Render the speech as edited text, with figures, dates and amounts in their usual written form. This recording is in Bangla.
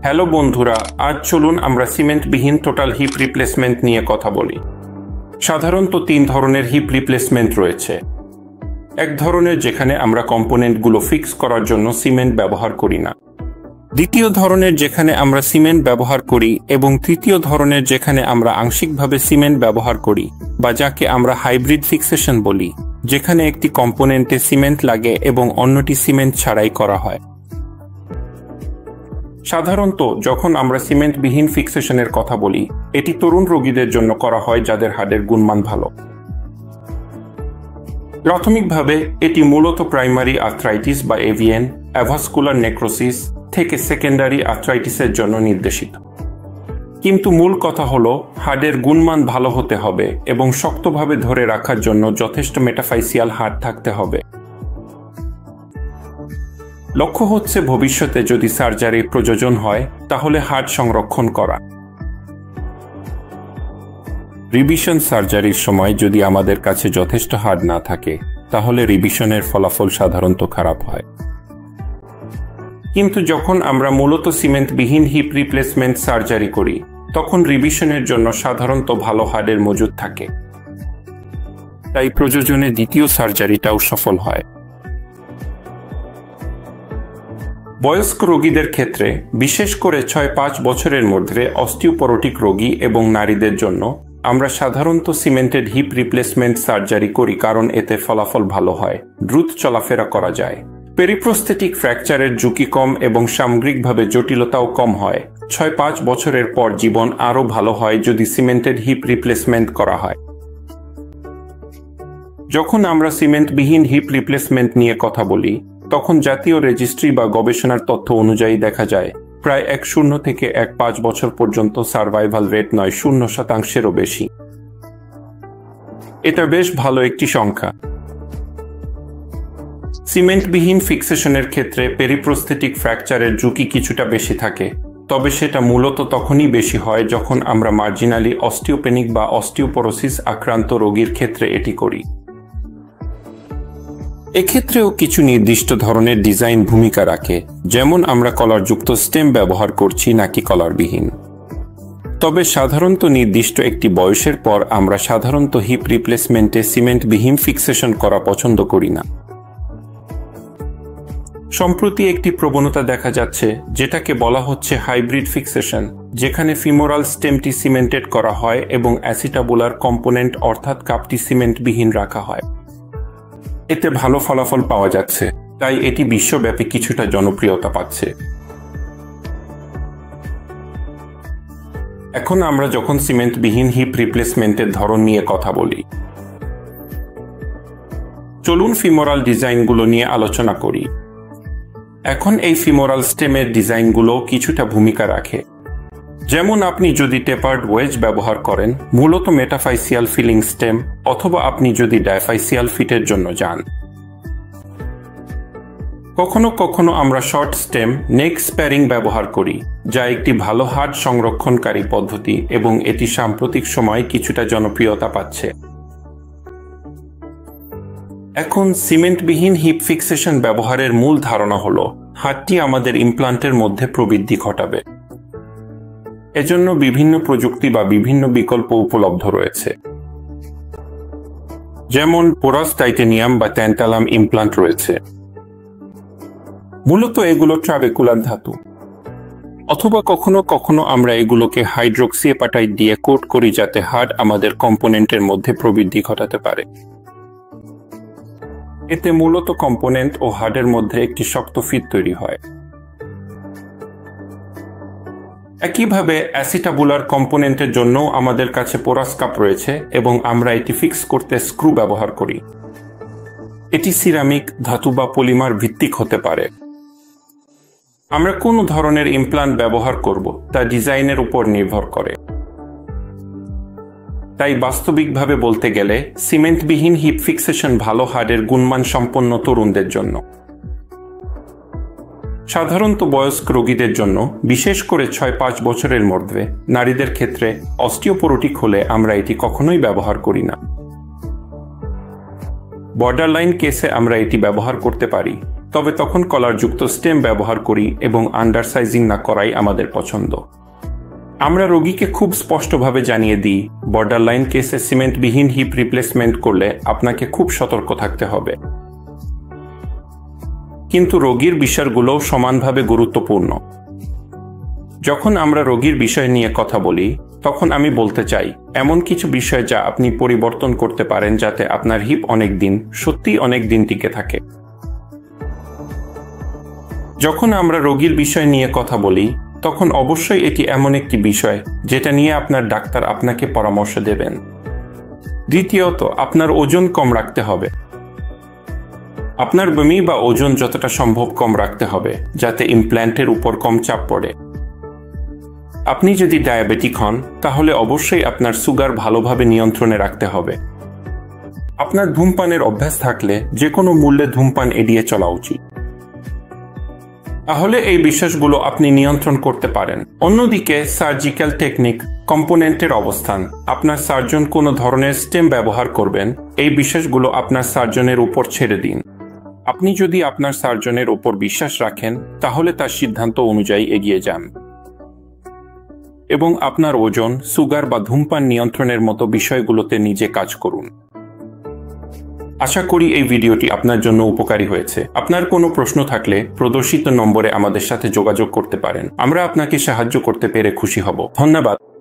হ্যালো বন্ধুরা, আজ চলুন আমরা সিমেন্টবিহীন টোটাল হিপ রিপ্লেসমেন্ট নিয়ে কথা বলি। সাধারণত 3 ধরনের হিপ রিপ্লেসমেন্ট রয়েছে। এক ধরনের যেখানে আমরা কম্পোনেন্টগুলো ফিক্স করার জন্য সিমেন্ট ব্যবহার করি না। দ্বিতীয় ধরনের যেখানে আমরা সিমেন্ট ব্যবহার করি এবং তৃতীয় ধরনের যেখানে আমরা আংশিকভাবে সিমেন্ট ব্যবহার করি বা যাকে আমরা হাইব্রিড ফিক্সেশন বলি, যেখানে একটি কম্পোনেন্টে সিমেন্ট লাগে এবং অন্যটি সিমেন্ট ছাড়াই করা হয়। সাধারণত যখন আমরা সিমেন্টবিহীন ফিক্সেশনের কথা বলি, এটি তরুণ রোগীদের জন্য করা হয় যাদের হাড়ের গুণমান ভালো। প্রাথমিকভাবে এটি মূলত প্রাইমারি আর্থ্রাইটিস বা এভিএন, অ্যাভাস্কুলার নেক্রোসিস থেকে সেকেন্ডারি আর্থ্রাইটিসের জন্য নির্দেশিত। কিন্তু মূল কথা হলো হাড়ের গুণমান ভালো হতে হবে এবং শক্তভাবে ধরে রাখার জন্য যথেষ্ট মেটাফাইসিয়াল হাড় থাকতে হবে। লক্ষ্য হচ্ছে ভবিষ্যতে যদি সার্জারি প্রয়োজন হয় তাহলে হাড় সংরক্ষণ করা। রিভিশন সার্জারির সময় যদি আমাদের কাছে যথেষ্ট হাড় না থাকে তাহলে রিভিশনের ফলাফল সাধারণত খারাপ হয়। কিন্তু যখন আমরা মূলত সিমেন্টবিহীন হিপ রিপ্লেসমেন্ট সার্জারি করি তখন রিভিশনের জন্য সাধারণত ভালো হাড়ের মজুদ থাকে, তাই প্রয়োজনে দ্বিতীয় সার্জারিটাও সফল হয়। বয়স্ক রোগীদের ক্ষেত্রে, বিশেষ করে 6-5 বছরের মধ্যে অস্টিওপরোটিক রোগী এবং নারীদের জন্য আমরা সাধারণত সিমেন্টেড হিপ রিপ্লেসমেন্ট সার্জারি করি, কারণ এতে ফলাফল ভালো হয়, দ্রুত চলাফেরা করা যায়, পেরিপ্রস্থেটিক ফ্র্যাকচারের ঝুঁকি কম এবং সামগ্রিকভাবে জটিলতাও কম হয়। 6-5 বছরের পর জীবন আরও ভালো হয় যদি সিমেন্টেড হিপ রিপ্লেসমেন্ট করা হয়। যখন আমরা সিমেন্টবিহীন হিপ রিপ্লেসমেন্ট নিয়ে কথা বলি তখন জাতীয় রেজিস্ট্রি বা গবেষণার তথ্য অনুযায়ী দেখা যায় প্রায় 10 থেকে 5 বছর পর্যন্ত সার্ভাইভাল রেট 90% বেশি। এটা বেশ ভালো একটি সংখ্যা। সিমেন্টবিহীন ফিক্সেশনের ক্ষেত্রে পেরিপ্রস্থেটিক ফ্র্যাকচারের ঝুঁকি কিছুটা বেশি থাকে, তবে সেটা মূলত তখনই বেশি হয় যখন আমরা মার্জিনালি অস্টিওপেনিক বা অস্টিওপোরোসিস আক্রান্ত রোগীর ক্ষেত্রে এটি করি। এক্ষেত্রেও কিছু নির্দিষ্ট ধরনের ডিজাইন ভূমিকা রাখে, যেমন আমরা কলারযুক্ত স্টেম ব্যবহার করছি নাকি কলারবিহীন। তবে সাধারণত নির্দিষ্ট একটি বয়সের পর আমরা সাধারণত হিপ রিপ্লেসমেন্টে সিমেন্টবিহীন ফিক্সেশন করা পছন্দ করি না। সম্প্রতি একটি প্রবণতা দেখা যাচ্ছে যেটাকে বলা হচ্ছে হাইব্রিড ফিক্সেশন, যেখানে ফিমোরাল স্টেমটি সিমেন্টেড করা হয় এবং অ্যাসিটাবুলার কম্পোনেন্ট অর্থাৎ কাপটি সিমেন্টবিহীন রাখা হয়। এতে ভালো ফলাফল পাওয়া যাচ্ছে, তাই এটি বিশ্বব্যাপী কিছুটা জনপ্রিয়তা পাচ্ছে। এখন আমরা যখন সিমেন্টবিহীন হিপ রিপ্লেসমেন্টের ধরন নিয়ে কথা বলি, চলুন ফিমোরাল ডিজাইনগুলো নিয়ে আলোচনা করি। এখন এই ফিমোরাল স্টেমের ডিজাইনগুলো কিছুটা ভূমিকা রাখে। যেমন আপনি যদি টেপার্ড ওয়েজ ব্যবহার করেন, মূলত মেটাফাইসিয়াল ফিলিং স্টেম, অথবা আপনি যদি ডায়াফাইসিয়াল ফিটের জন্য যান। কখনো কখনো আমরা শর্ট স্টেম নেক স্প্যারিং ব্যবহার করি, যা একটি ভালো হাড় সংরক্ষণকারী পদ্ধতি এবং এটি সাম্প্রতিক সময়ে কিছুটা জনপ্রিয়তা পাচ্ছে। এখন সিমেন্টবিহীন হিপ ফিক্সেশন ব্যবহারের মূল ধারণা হলো হাড়টি আমাদের ইমপ্লান্টের মধ্যে প্রবৃদ্ধি ঘটাবে। এজন্য বিভিন্ন প্রযুক্তি বা বিভিন্ন বিকল্প উপলব্ধ রয়েছে, যেমন পোরাস টাইটেনিয়াম বা ট্যান্টালাম ইমপ্লান্ট রয়েছে। মূলত এগুলো ট্রাবেকুলার ধাতু, অথবা কখনো কখনো আমরা এগুলোকে হাইড্রোক্সি অ্যাপাটাইট দিয়ে কোট করি যাতে হাড় আমাদের কম্পোনেন্টের মধ্যে প্রবৃদ্ধি ঘটাতে পারে। এতে মূলত কম্পোনেন্ট ও হাড়ের মধ্যে একটি শক্ত ফিট তৈরি হয়। একইভাবে অ্যাসিটাবুলার কম্পোনেন্টের জন্য আমাদের কাছে পোরাস কাপ রয়েছে এবং আমরা এটি ফিক্স করতে স্ক্রু ব্যবহার করি। এটি সিরামিক, ধাতু বা পলিমার ভিত্তিক হতে পারে। আমরা কোন ধরনের ইমপ্লান্ট ব্যবহার করব তা ডিজাইনের উপর নির্ভর করে। তাই বাস্তবিকভাবে বলতে গেলে সিমেন্টবিহীন হিপ ফিক্সেশন ভালো হাড়ের গুণমান সম্পন্ন তরুণদের জন্য। সাধারণত বয়স্ক রোগীদের জন্য, বিশেষ করে 6-5 বছরের মধ্যে নারীদের ক্ষেত্রে অস্টিওপোরোটিক হলে আমরা এটি কখনোই ব্যবহার করি না। বর্ডারলাইন কেসে আমরা এটি ব্যবহার করতে পারি, তবে তখন কলারযুক্ত স্টেম ব্যবহার করি এবং আন্ডারসাইজিং না করাই আমাদের পছন্দ। আমরা রোগীকে খুব স্পষ্টভাবে জানিয়ে দিই, বর্ডারলাইন কেসে সিমেন্টবিহীন হিপ রিপ্লেসমেন্ট করলে আপনাকে খুব সতর্ক থাকতে হবে। কিন্তু রোগীর বিষয়গুলোও সমানভাবে গুরুত্বপূর্ণ। যখন আমরা রোগীর বিষয় নিয়ে কথা বলি, তখন আমি বলতে চাই এমন কিছু বিষয় যা আপনি পরিবর্তন করতে পারেন যাতে আপনার হিপ সত্যিই অনেক দিন টিকে থাকে। যখন আমরা রোগীর বিষয় নিয়ে কথা বলি, তখন অবশ্যই এটি এমন একটি বিষয় যেটা নিয়ে আপনার ডাক্তার আপনাকে পরামর্শ দেবেন। দ্বিতীয়ত, আপনার ওজন কম রাখতে হবে। আপনার বমি বা ওজন যতটা সম্ভব কম রাখতে হবে যাতে ইমপ্ল্যান্টের উপর কম চাপ পড়ে। আপনি যদি ডায়াবেটিক হন, তাহলে অবশ্যই আপনার সুগার ভালোভাবে নিয়ন্ত্রণে রাখতে হবে। আপনার ধূমপানের অভ্যাস থাকলে যে কোনো মূল্যে ধূমপান এড়িয়ে চলা উচিত। তাহলে এই বিষয়গুলো আপনি নিয়ন্ত্রণ করতে পারেন। অন্যদিকে সার্জিক্যাল টেকনিক, কম্পোনেন্টের অবস্থান, আপনার সার্জন কোন ধরনের স্টেম ব্যবহার করবেন, এই বিষয়গুলো আপনার সার্জনের উপর ছেড়ে দিন। আপনি যদি আপনার সার্জনের উপর বিশ্বাস রাখেন, তাহলে তার সিদ্ধান্ত অনুযায়ী এগিয়ে যান এবং আপনার ওজন, সুগার বা ধূমপান নিয়ন্ত্রণের মতো বিষয়গুলোতে নিজে কাজ করুন। আশা করি এই ভিডিওটি আপনার জন্য উপকারী হয়েছে। আপনার কোনো প্রশ্ন থাকলে প্রদর্শিত নম্বরে আমাদের সাথে যোগাযোগ করতে পারেন। আমরা আপনাকে সাহায্য করতে পেরে খুশি হব। ধন্যবাদ।